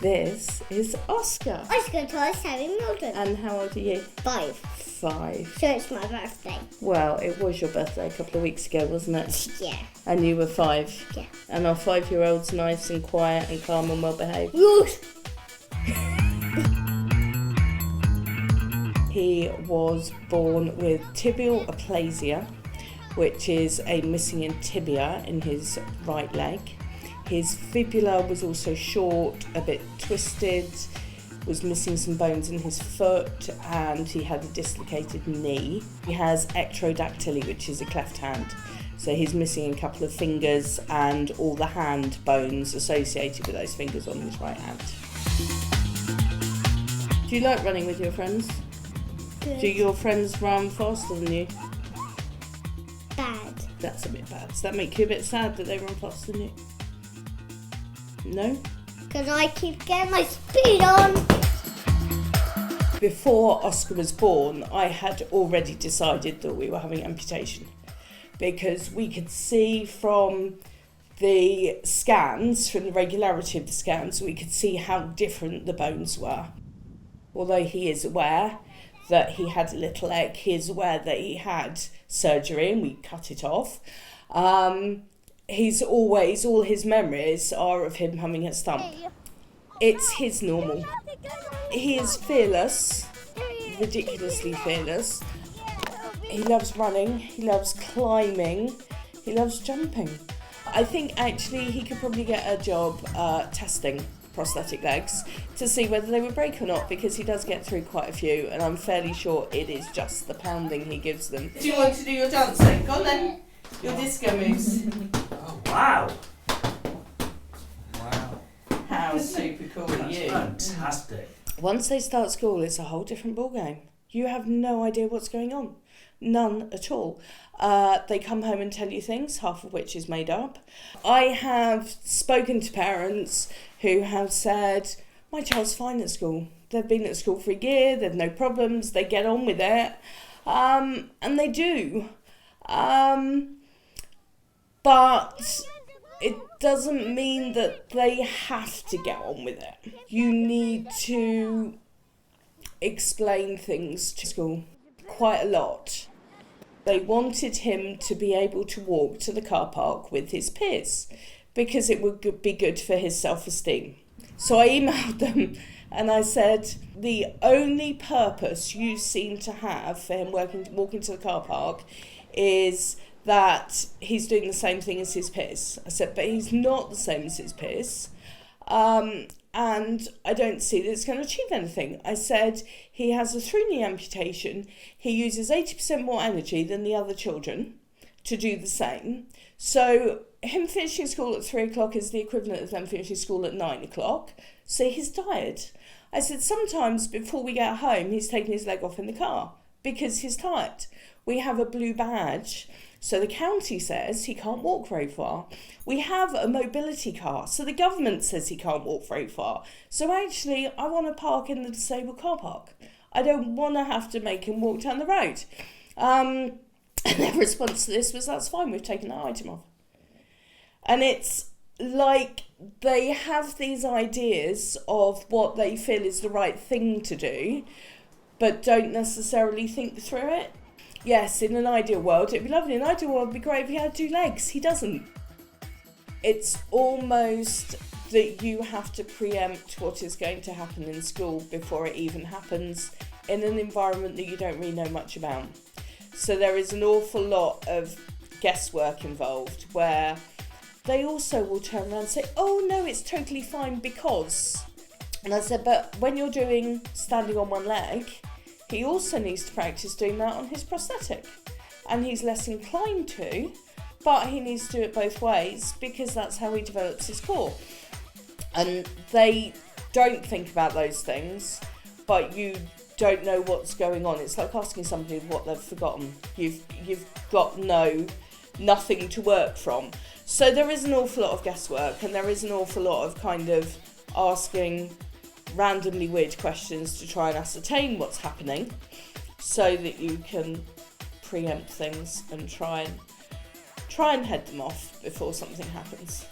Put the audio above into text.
This is Oscar. Oscar twice Harry Milton. And how old are you? 5. 5. So it's my birthday. Well, it was your birthday a couple of weeks ago, wasn't it? Yeah. And you were 5? Yeah. And our 5-year-old's nice and quiet and calm and well behaved? Yes. He was born with tibial aplasia, which is a missing in tibia in his right leg. His fibula was also short, a bit twisted, was missing some bones in his foot, and he had a dislocated knee. He has ectrodactyl, which is a cleft hand. So he's missing a couple of fingers and all the hand bones associated with those fingers on his right hand. Do you like running with your friends? Good. Do your friends run faster than you? Bad. That's a bit bad. Does that make you a bit sad that they run faster than you? No? Because I keep getting my speed on. Before Oscar was born, I had already decided that we were having amputation because we could see from the scans, from the regularity of the scans, we could see how different the bones were. Although he is aware that he had a little leg, he is aware that he had surgery and we cut it off. He's always, all his memories are of him having a stump. It's his normal. He is fearless, ridiculously fearless. He loves running, he loves climbing, he loves jumping. I think actually he could probably get a job testing prosthetic legs to see whether they would break or not, because he does get through quite a few and I'm fairly sure it is just the pounding he gives them. Do you want to do your dancing? Go on then. Your disco moves. Oh, wow. Wow. How super cool are you? Fantastic. Once they start school, it's a whole different ballgame. You have no idea what's going on. None at all. They come home and tell you things, half of which is made up. I have spoken to parents who have said, my child's fine at school. They've been at school for a year, they've no problems, they get on with it. And they do. But it doesn't mean that they have to get on with it. You need to explain things to school quite a lot. They wanted him to be able to walk to the car park with his peers because it would be good for his self-esteem. So I emailed them and I said, the only purpose you seem to have for him walking to the car park is that he's doing the same thing as his peers. I said, but he's not the same as his peers. And I don't see that it's going to achieve anything. I said, he has a 3-knee amputation. He uses 80% more energy than the other children to do the same. So him finishing school at 3 o'clock is the equivalent of them finishing school at 9 o'clock. So he's tired. I said, sometimes before we get home, he's taking his leg off in the car because he's tired. We have a blue badge. So the county says he can't walk very far. We have a mobility car, so the government says he can't walk very far. So actually, I want to park in the disabled car park. I don't want to have to make him walk down the road. And their response to this was, that's fine, we've taken that item off. And it's like they have these ideas of what they feel is the right thing to do, but don't necessarily think through it. Yes, in an ideal world, it'd be lovely. In an ideal world, it'd be great if he had 2 legs. He doesn't. It's almost that you have to preempt what is going to happen in school before it even happens in an environment that you don't really know much about. So there is an awful lot of guesswork involved where they also will turn around and say, oh no, it's totally fine because. And I said, but when you're doing standing on one leg, he also needs to practice doing that on his prosthetic. And he's less inclined to, but he needs to do it both ways because that's how he develops his core. And they don't think about those things, but you don't know what's going on. It's like asking somebody what they've forgotten. You've got nothing to work from. So there is an awful lot of guesswork and there is an awful lot of kind of asking randomly weird questions to try and ascertain what's happening so that you can preempt things and try and head them off before something happens.